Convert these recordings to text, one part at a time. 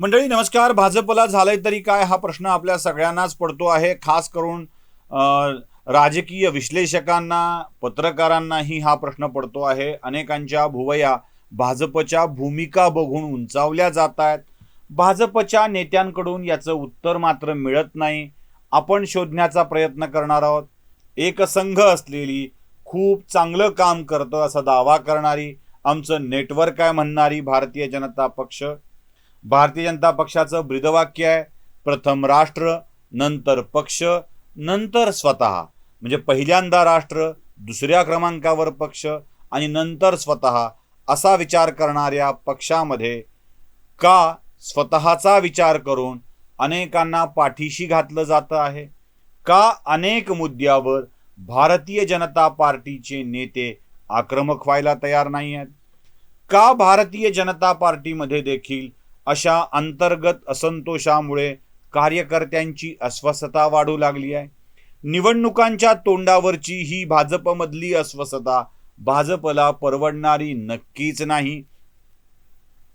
मंडळी नमस्कार. भाजपला झालंय तरी काय हा प्रश्न आपल्या सगळ्यांनाच पडतो आहे. खास करून राजकीय विश्लेषकांना, पत्रकारांनाही हा प्रश्न पडतो आहे. अनेकांच्या भुवया भाजपच्या भूमिका बघून उंचावल्या जात आहेत. भाजपच्या नेत्यांकडून याचं उत्तर मात्र मिळत नाही. आपण शोधण्याचा प्रयत्न करणार आहोत. एकसंघ असलेली, खूप चांगलं काम करतं असा दावा करणारी, आमचं नेटवर्क आहे म्हणणारी भारतीय जनता पक्ष. भारतीय जनता पक्षाचं ब्रीदवाक्य आहे, प्रथम राष्ट्र, नंतर पक्ष, नंतर स्वतः. म्हणजे पहिल्यांदा राष्ट्र, दुसऱ्या क्रमांकावर पक्ष आणि नंतर स्वतः असा विचार करणाऱ्या पक्षामध्ये का स्वतःचा विचार करून अनेकांना पाठीशी घातलं जातं आहे? का अनेक मुद्द्यावर भारतीय जनता पार्टीचे नेते आक्रमक व्हायला तयार नाही आहेत? का भारतीय जनता पार्टीमध्ये देखील अशा अंतर्गत असंतोषामुळे कार्यकर्त्यांची अस्वस्थता वाढू लागली आहे? निवडणुकांच्या तोंडावरची ही भाजपमधली अस्वस्थता भाजपला परवडणारी नक्कीच नाही.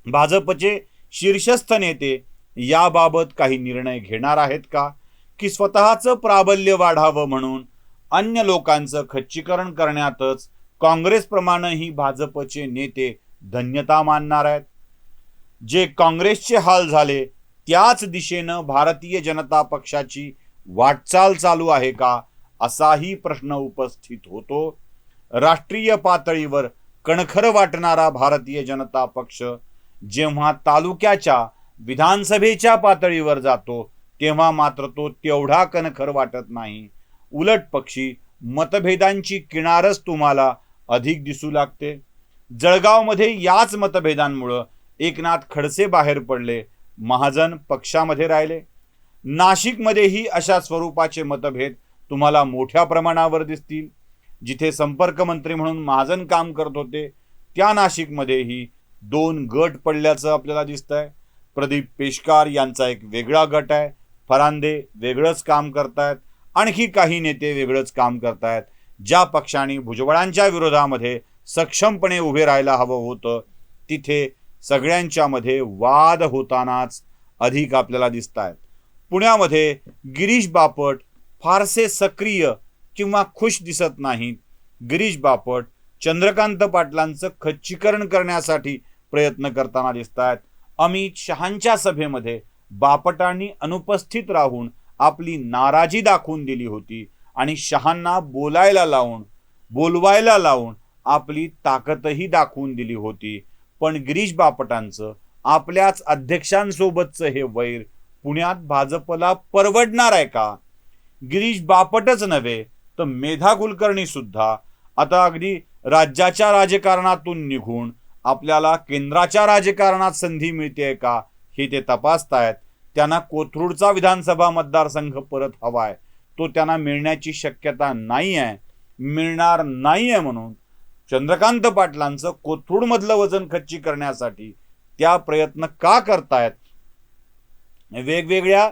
भाजपचे शीर्षस्थ नेते याबाबत काही निर्णय घेणार आहेत का, की स्वतःचं प्राबल्य वाढावं म्हणून अन्य लोकांचं खच्चीकरण करण्यातच काँग्रेसप्रमाणेही भाजपचे नेते धन्यता मानणार आहेत? जे काँग्रेसचे हाल झाले त्याच दिशेनं भारतीय जनता पक्षाची वाटचाल चालू आहे का, असाही प्रश्न उपस्थित होतो. राष्ट्रीय पातळीवर कणखर वाटणारा भारतीय जनता पक्ष जेव्हा तालुक्याच्या, विधानसभेच्या पातळीवर जातो तेव्हा मात्र तो तेवढा कणखर वाटत नाही. उलट पक्षी मतभेदांची किनारच तुम्हाला अधिक दिसू लागते. जळगावमध्ये याच मतभेदांमुळे एकनाथ खडसे बाहेर पडले, महाजन पक्षामध्ये राहिले. नाशिकमध्येही अशा स्वरूपाचे मतभेद तुम्हाला मोठ्या प्रमाणावर दिसतील. जिथे संपर्क मंत्री म्हणून महाजन काम करत होते त्या नाशिकमध्येही दोन गट पडल्याचं आपल्याला दिसतंय. प्रदीप पेशकार यांचा एक वेगळा गट आहे, फरांदे वेगळंच काम करतायत, आणखी काही नेते वेगळंच काम करतायत. ज्या पक्षाने भुजबळांच्या विरोधामध्ये सक्षमपणे उभे राहायला हवं होतं तिथे सगळ्यांच्यामध्ये वाद होतानाच अधिक आपल्याला दिसत आहेत. पुण्यामध्ये गिरीश बापट फारसे सक्रिय किंवा खुश दिसत नाहीत. गिरीश बापट चंद्रकांत पाटलांचं खच्चीकरण करण्यासाठी प्रयत्न करताना दिसत आहेत. अमित शहांच्या सभेमध्ये बापटांनी अनुपस्थित राहून आपली नाराजी दाखवून दिली होती आणि शहांना बोलवायला लावून आपली ताकदही दाखवून दिली होती. पण गिरीश बापटांचं आपल्याच अध्यक्षांसोबतचं हे वैर पुण्यात भाजपला परवडणार आहे का? गिरीश बापटच नव्हे तर मेधा कुलकर्णी सुद्धा आता अगदी राज्याच्या राजकारणातून निघून आपल्याला केंद्राच्या राजकारणात संधी मिळते का हे ते तपासतायत. त्यांना कोथरूडचा विधानसभा मतदारसंघ परत हवाय, तो त्यांना मिळण्याची शक्यता नाही आहे, मिळणार नाही आहे. म्हणून चंद्रकांत पाटलांचं कोथरूडमधलं वजन खच्ची करण्यासाठी त्या प्रयत्न का करतायत? वेगवेगळ्या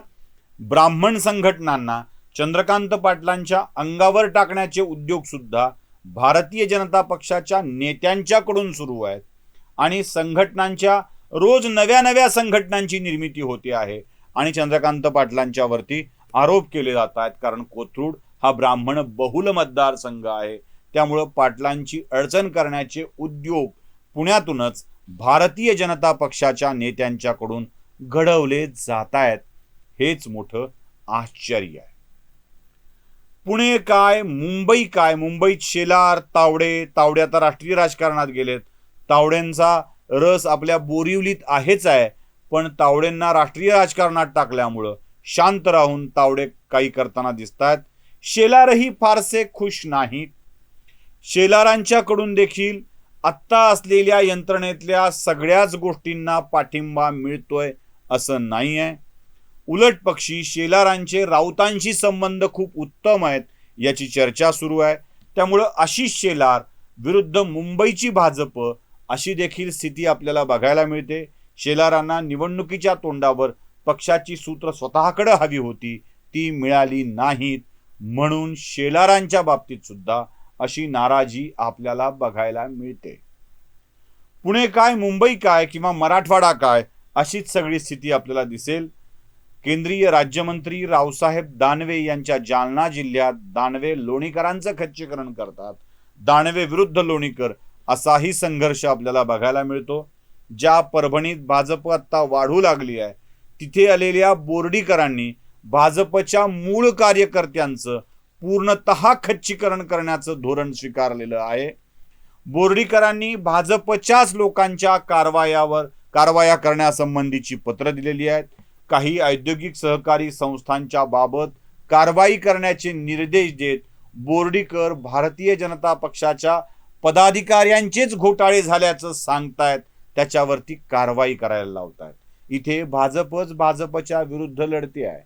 ब्राह्मण संघटनांना चंद्रकांत पाटलांच्या अंगावर टाकण्याचे उद्योग सुद्धा भारतीय जनता पक्षाच्या नेत्यांच्याकडून सुरू आहेत आणि संघटनांच्या रोज नव्या संघटनांची निर्मिती होते आहे आणि चंद्रकांत पाटलांच्या वरती आरोप केले जात आहेत. कारण कोथरूड हा ब्राह्मण बहुल मतदारसंघ आहे, त्यामुळं पाटलांची अडचण करण्याचे उद्योग पुण्यातूनच भारतीय जनता पक्षाच्या नेत्यांच्याकडून घडवले जात आहेत. हेच मोठं आश्चर्य आहे. पुणे काय, मुंबई काय? मुंबईत शेलार, तावडे आता राष्ट्रीय राजकारणात गेलेत. तावडेंचा रस आपल्या बोरिवलीत आहेच आहे, पण तावडेंना राष्ट्रीय राजकारणात टाकल्यामुळं शांत राहून तावडे काही करताना दिसतात. शेलारही फारसे खुश नाहीत. शेलारांच्याकडून देखील आत्ता असलेल्या यंत्रणेतल्या सगळ्याच गोष्टींना पाठिंबा मिळतोय असं नाही आहे. उलट पक्षी शेलारांचे राऊतांशी संबंध खूप उत्तम आहेत याची चर्चा सुरू आहे. त्यामुळं आशिष शेलार विरुद्ध मुंबईची भाजप अशी देखील स्थिती आपल्याला बघायला मिळते. शेलारांना निवडणुकीच्या तोंडावर पक्षाची सूत्र स्वतःकडे हवी होती, ती मिळाली नाहीत. म्हणून शेलारांच्या बाबतीत सुद्धा अशी नाराजी आपल्याला बघायला मिळते. पुणे काय, मुंबई काय किंवा मराठवाडा काय अशीच सगळी स्थिती आपल्याला दिसेल. केंद्रीय राज्यमंत्री रावसाहेब दानवे यांच्या जालना जिल्ह्यात दानवे लोणीकरांचं खच्चीकरण करतात. दानवे विरुद्ध लोणीकर असाही संघर्ष आपल्याला बघायला मिळतो. ज्या परभणीत भाजप आता वाढू लागली आहे तिथे आलेल्या बोर्डीकरांनी भाजपच्या मूळ कार्यकर्त्यांचं पूर्णतः खच्चीकरण करण्याचं धोरण स्वीकारलेलं आहे. बोर्डीकरांनी भाजपच्याच लोकांच्या कारवाया करण्यासंबंधीची पत्र दिलेली आहेत. काही औद्योगिक सहकारी संस्थांच्या बाबत कारवाई करण्याचे निर्देश देत बोर्डीकर भारतीय जनता पक्षाच्या पदाधिकाऱ्यांचेच घोटाळे झाल्याचं सांगतायत, त्याच्यावरती कारवाई करायला लावतायत. इथे भाजपच भाजपच्या विरुद्ध लढते आहे.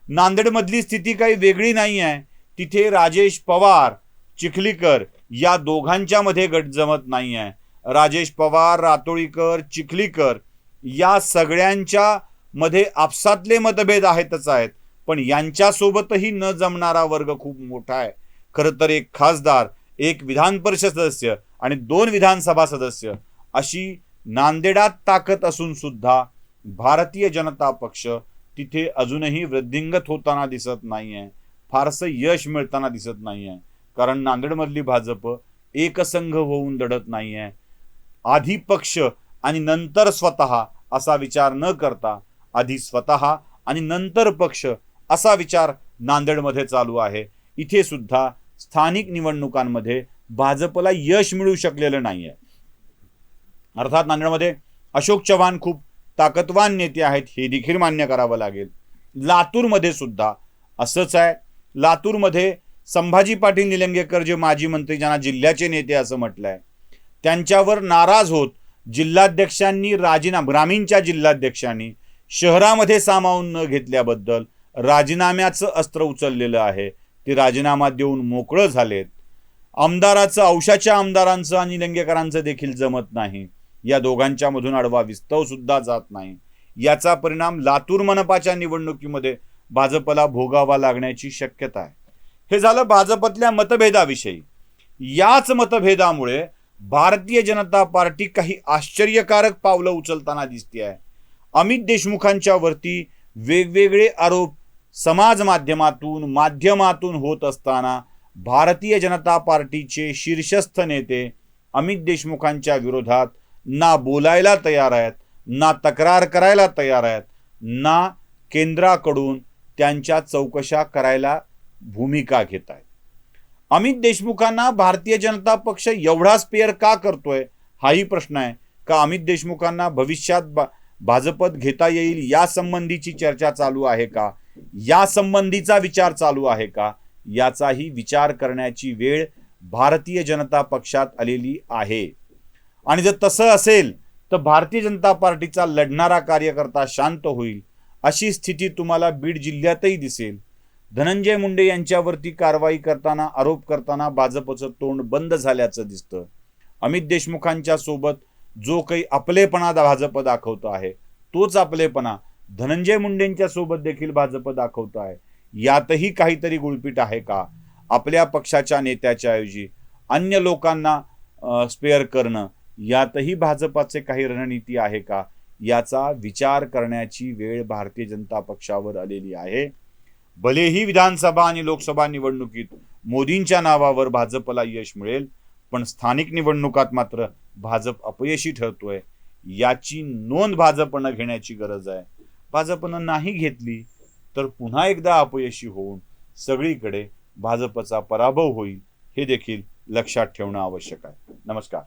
नांदेडमधली स्थिती काही वेगळी नाही आहे. तिथे राजेश पवार चिखलीकर या दोघांच्या मध्ये गट जमत नाही आहे. राजेश पवार, रातोळीकर, चिखलीकर या सगळ्यांच्या मध्ये आपसातले मतभेद आहेतच आहेत, पण यांच्यासोबतही न जमणारा वर्ग खूप मोठा आहे. खरं तर एक खासदार, एक विधान परिषद सदस्य आणि 2 विधानसभा सदस्य अशी नांदेडात ताकद असून सुद्धा भारतीय जनता पक्ष तिथे अजूनही वृद्धिंगत होताना दिसत नाहीये, फारसं यश मिळताना दिसत नाहीये. कारण नांदेडमधली भाजप एकसंघ होऊन लढत नाहीये. आधी पक्ष आणि नंतर स्वतः असा विचार न करता आधी स्वतः आणि नंतर पक्ष असा विचार नांदेडमध्ये चालू आहे. इथे सुद्धा स्थानिक निवडणुकांमध्ये भाजपला यश मिळू शकलेलं नाहीये. अर्थात नांदेडमध्ये अशोक चव्हाण खूप ताकदवान नेते आहेत हे देखील मान्य करावं लागेल. लातूरमध्ये सुद्धा असंच आहे. लातूरमध्ये संभाजी पाटील निलंगेकर जे माजी मंत्री, ज्यांना जिल्ह्याचे नेते असं म्हटलंय, त्यांच्यावर नाराज होत जिल्हाध्यक्षांनी ग्रामीणच्या जिल्हाध्यक्षांनी शहरामध्ये सामावून न घेतल्याबद्दल राजीनाम्याचं अस्त्र उचललेलं आहे. ते राजीनामा देऊन मोकळं झालेत. आमदाराचं, औशाच्या आमदारांचं आणि निलंगेकरांचं देखील जमत नाही. या दोघांच्या मधून आडवा विस्तव सुद्धा जात नाही. याचा परिणाम लातूर मनपाच्या निवडणुकीमध्ये भाजपला भोगावा लागण्याची शक्यता आहे. हे झालं भाजपतल्या मतभेदाविषयी. याच मतभेदामुळे भारतीय जनता पार्टी काही आश्चर्यकारक पावलं उचलताना दिसते आहे. अमित देशमुखांच्या वरती वेगवेगळे आरोप समाज माध्यमातून होत असताना भारतीय जनता पार्टीचे शीर्षस्थ नेते अमित देशमुखांच्या विरोधात ना बोलायला तयार आहेत, ना तक्रार करायला तयार आहेत, ना केंद्राकडून त्यांच्या चौकशा करायला भूमिका घेत आहेत. अमित देशमुखांना भारतीय जनता पक्ष एवढा स्पेअर का करतोय हाही प्रश्न आहे. का अमित देशमुखांना भविष्यात भाजपत घेता येईल या संबंधीची चर्चा चालू आहे का, या संबंधीचा विचार चालू आहे का, याचाही विचार करण्याची वेळ भारतीय जनता पक्षात आलेली आहे. आणि जर तसं असेल तर भारतीय जनता पार्टीचा लढणारा कार्यकर्ता शांत होईल अशी स्थिती तुम्हाला बीड जिल्ह्यातही दिसेल. धनंजय मुंडे यांच्यावरती कारवाई करताना, आरोप करताना भाजपचं तोंड बंद झाल्याचं दिसतं. अमित देशमुखांच्या सोबत जो काही आपलेपणा भाजप दाखवतो आहे तोच आपलेपणा धनंजय मुंडेंच्या सोबत देखील भाजप दाखवतो आहे. यातही काहीतरी गुळपीट आहे का? आपल्या पक्षाच्या नेत्याच्या ऐवजी अन्य लोकांना स्पेअर करणं, यातही भाजपाचे काही रणनीती आहे का, याचा विचार करण्याची वेळ भारतीय जनता पक्षावर आलेली आहे. भलेही विधानसभा आणि लोकसभा निवडणुकीत मोदींच्या नावावर भाजपला यश मिळेल, पण स्थानिक निवडणुकात मात्र भाजप अपयशी ठरतोय. याची नोंद भाजपनं घेण्याची गरज आहे. भाजपनं नाही घेतली तर पुन्हा एकदा अपयशी होऊन सगळीकडे भाजपचा पराभव होईल, हे देखील लक्षात ठेवणं आवश्यक आहे. नमस्कार.